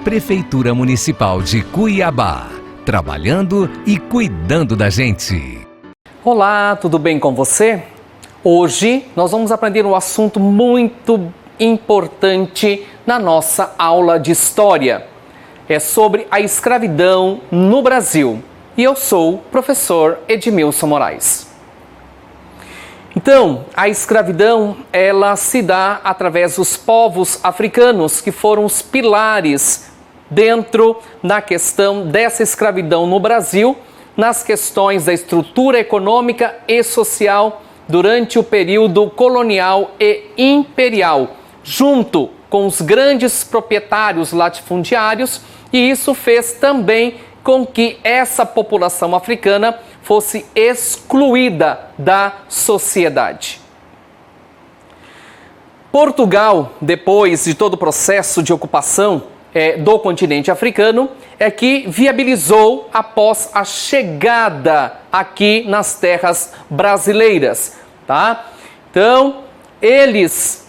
Prefeitura Municipal de Cuiabá, trabalhando e cuidando da gente. Olá, tudo bem com você? Hoje nós vamos aprender um assunto muito importante na nossa aula de história. É sobre a escravidão no Brasil. E eu sou o professor Edmilson Moraes. Então, a escravidão, ela se dá através dos povos africanos, que foram os pilares dentro da questão dessa escravidão no Brasil, nas questões da estrutura econômica e social durante o período colonial e imperial, junto com os grandes proprietários latifundiários, e isso fez também com que essa população africana fosse excluída da sociedade. Portugal, depois de todo o processo de ocupação do continente africano, é que viabilizou após a chegada aqui nas terras brasileiras, tá? Então, eles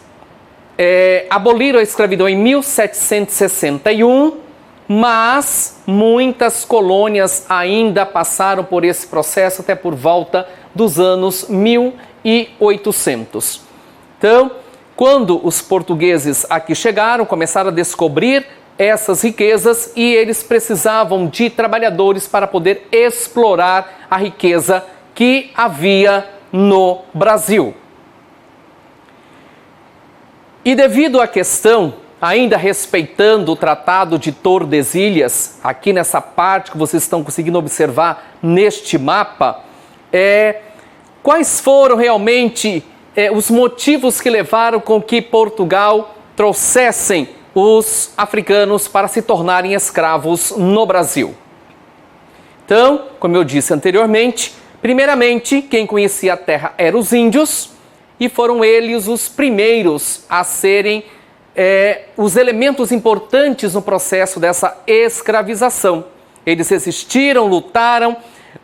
aboliram a escravidão em 1761, mas muitas colônias ainda passaram por esse processo até por volta dos anos 1800. Então, quando os portugueses aqui chegaram, começaram a descobrir essas riquezas e eles precisavam de trabalhadores para poder explorar a riqueza que havia no Brasil. E devido à questão, ainda respeitando o Tratado de Tordesilhas, aqui nessa parte que vocês estão conseguindo observar neste mapa, quais foram realmente os motivos que levaram com que Portugal trouxessem os africanos para se tornarem escravos no Brasil? Então, como eu disse anteriormente, primeiramente, quem conhecia a terra eram os índios, e foram eles os primeiros a serem os elementos importantes no processo dessa escravização. Eles resistiram, lutaram,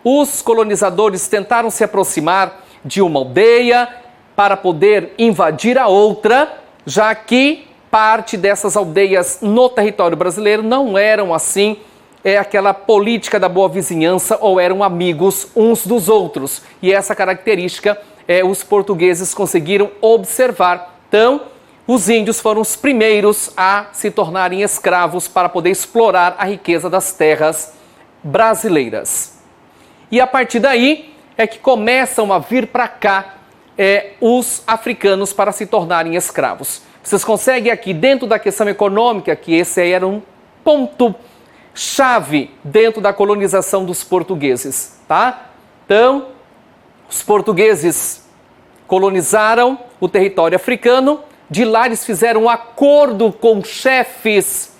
os colonizadores tentaram se aproximar de uma aldeia para poder invadir a outra, já que parte dessas aldeias no território brasileiro não eram assim, aquela política da boa vizinhança ou eram amigos uns dos outros. E essa característica os portugueses conseguiram observar. Então, os índios foram os primeiros a se tornarem escravos para poder explorar a riqueza das terras brasileiras. E a partir daí é que começam a vir para cá os africanos para se tornarem escravos. Vocês conseguem aqui, dentro da questão econômica, que esse aí era um ponto-chave dentro da colonização dos portugueses, tá? Então, os portugueses colonizaram o território africano. De lá eles fizeram um acordo com chefes,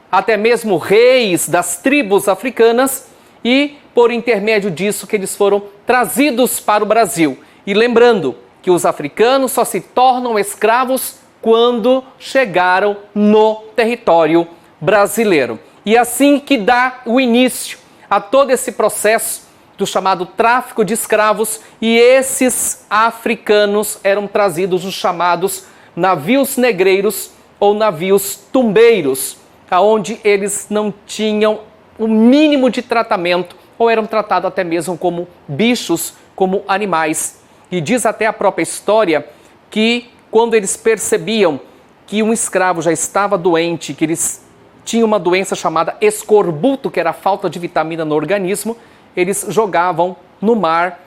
até mesmo reis das tribos africanas, e por intermédio disso que eles foram trazidos para o Brasil. E lembrando que os africanos só se tornam escravos quando chegaram no território brasileiro. E assim que dá o início a todo esse processo do chamado tráfico de escravos, e esses africanos eram trazidos nos chamados navios negreiros ou navios tumbeiros, onde eles não tinham o mínimo de tratamento ou eram tratados até mesmo como bichos, como animais. E diz até a própria história que quando eles percebiam que um escravo já estava doente, que eles tinham uma doença chamada escorbuto, que era a falta de vitamina no organismo, eles jogavam no mar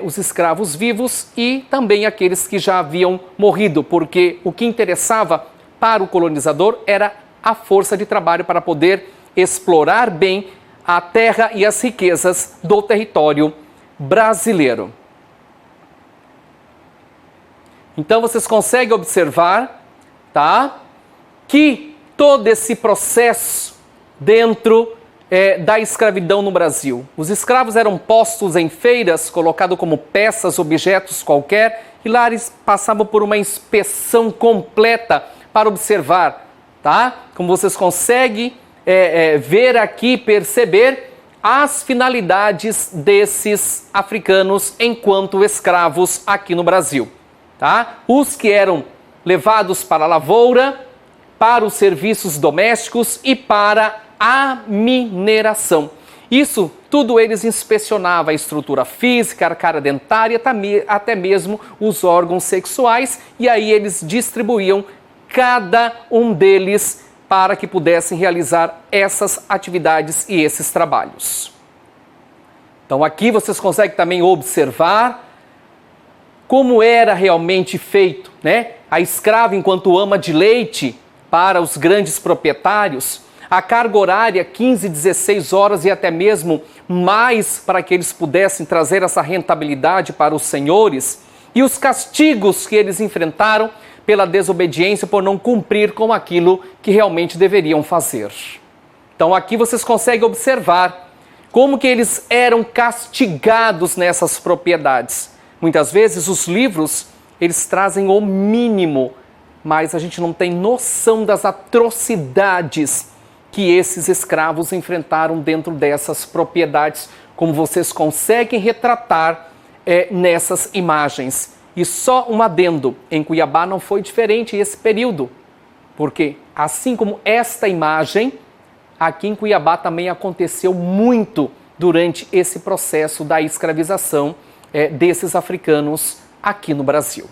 os escravos vivos e também aqueles que já haviam morrido, porque o que interessava para o colonizador era a força de trabalho para poder explorar bem a terra e as riquezas do território brasileiro. Então vocês conseguem observar, tá, que todo esse processo dentro da escravidão no Brasil. Os escravos eram postos em feiras, colocados como peças, objetos qualquer, e lá eles passavam por uma inspeção completa para observar, tá? Como vocês conseguem ver aqui, perceber as finalidades desses africanos enquanto escravos aqui no Brasil, tá? Os que eram levados para a lavoura, para os serviços domésticos e para a mineração. Isso tudo eles inspecionavam a estrutura física, a arcada dentária, até mesmo os órgãos sexuais, e aí eles distribuíam cada um deles para que pudessem realizar essas atividades e esses trabalhos. Então aqui vocês conseguem também observar como era realmente feito, né? A escrava enquanto ama de leite para os grandes proprietários, a carga horária 15, 16 horas e até mesmo mais para que eles pudessem trazer essa rentabilidade para os senhores, e os castigos que eles enfrentaram pela desobediência, por não cumprir com aquilo que realmente deveriam fazer. Então aqui vocês conseguem observar como que eles eram castigados nessas propriedades. Muitas vezes os livros, eles trazem o mínimo, mas a gente não tem noção das atrocidades que esses escravos enfrentaram dentro dessas propriedades, como vocês conseguem retratar nessas imagens. E só um adendo, em Cuiabá não foi diferente esse período, porque assim como esta imagem, aqui em Cuiabá também aconteceu muito durante esse processo da escravização desses africanos aqui no Brasil.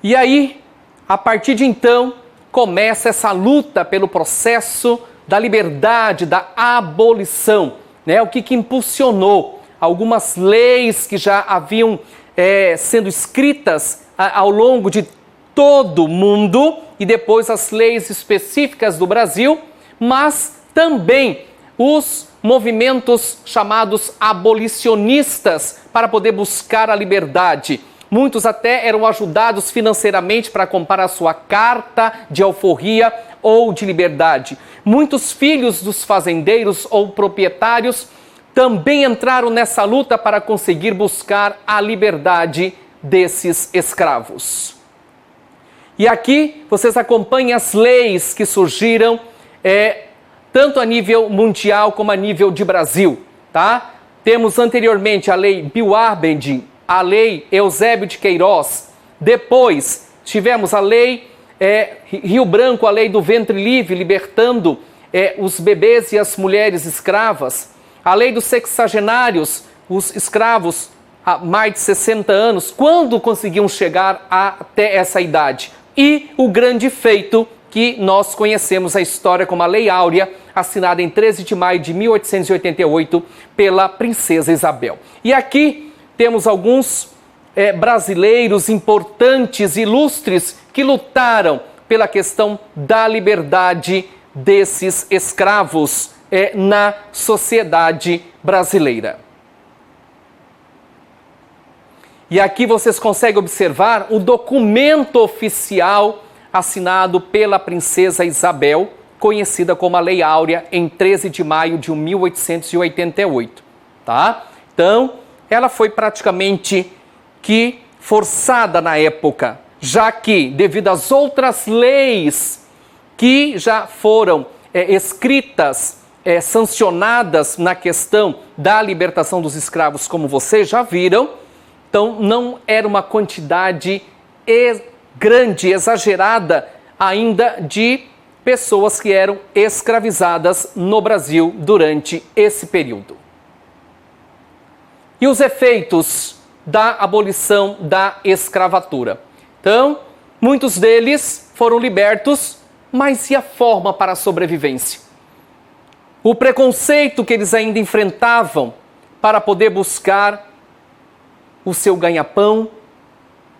E aí, a partir de então, começa essa luta pelo processo da liberdade, da abolição, né? O que impulsionou algumas leis que já haviam sendo escritas ao longo de todo o mundo, e depois as leis específicas do Brasil, mas também os movimentos chamados abolicionistas para poder buscar a liberdade. Muitos até eram ajudados financeiramente para comprar a sua carta de alforria ou de liberdade. Muitos filhos dos fazendeiros ou proprietários também entraram nessa luta para conseguir buscar a liberdade desses escravos. E aqui vocês acompanham as leis que surgiram tanto a nível mundial como a nível de Brasil, tá? Temos anteriormente a lei Bill-Abend, a lei Eusébio de Queiroz. Depois tivemos a lei Rio Branco, a lei do ventre livre, libertando os bebês e as mulheres escravas. A lei dos sexagenários, os escravos há mais de 60 anos, quando conseguiam chegar até essa idade. E o grande feito que nós conhecemos a história como a Lei Áurea, assinada em 13 de maio de 1888 pela princesa Isabel. E aqui temos alguns brasileiros importantes, ilustres, que lutaram pela questão da liberdade desses escravos na sociedade brasileira. E aqui vocês conseguem observar o documento oficial assinado pela princesa Isabel, conhecida como a Lei Áurea, em 13 de maio de 1888, tá? Então, ela foi praticamente que forçada na época, já que, devido às outras leis que já foram escritas, sancionadas na questão da libertação dos escravos, como vocês já viram, então não era uma quantidade grande, exagerada ainda de pessoas que eram escravizadas no Brasil durante esse período. E os efeitos da abolição da escravatura? Então, muitos deles foram libertos, mas e a forma para a sobrevivência? O preconceito que eles ainda enfrentavam para poder buscar o seu ganha-pão,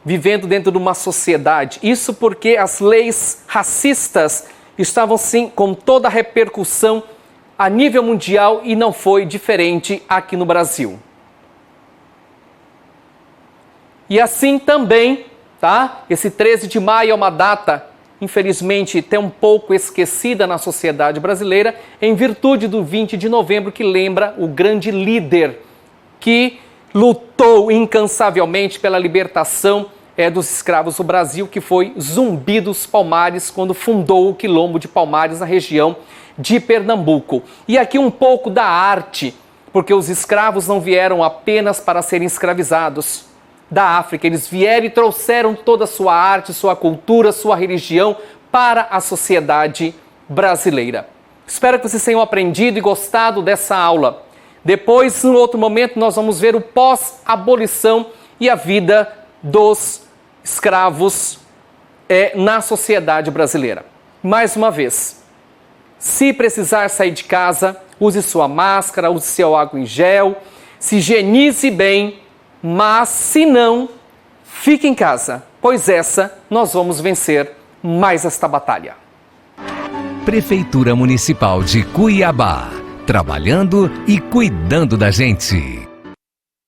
vivendo dentro de uma sociedade. Isso porque as leis racistas estavam, sim, com toda a repercussão a nível mundial, e não foi diferente aqui no Brasil. E assim também, tá? Esse 13 de maio é uma data, infelizmente, até um pouco esquecida na sociedade brasileira, em virtude do 20 de novembro, que lembra o grande líder que lutou incansavelmente pela libertação dos escravos do Brasil, que foi Zumbi dos Palmares, quando fundou o Quilombo de Palmares, na região de Pernambuco. E aqui um pouco da arte, porque os escravos não vieram apenas para serem escravizados, da África. Eles vieram e trouxeram toda a sua arte, sua cultura, sua religião para a sociedade brasileira. Espero que vocês tenham aprendido e gostado dessa aula. Depois, em outro momento, nós vamos ver o pós-abolição e a vida dos escravos na sociedade brasileira. Mais uma vez, se precisar sair de casa, use sua máscara, use seu álcool em gel, se higienize bem, mas se não, fique em casa, pois nós vamos vencer mais esta batalha. Prefeitura Municipal de Cuiabá, trabalhando e cuidando da gente.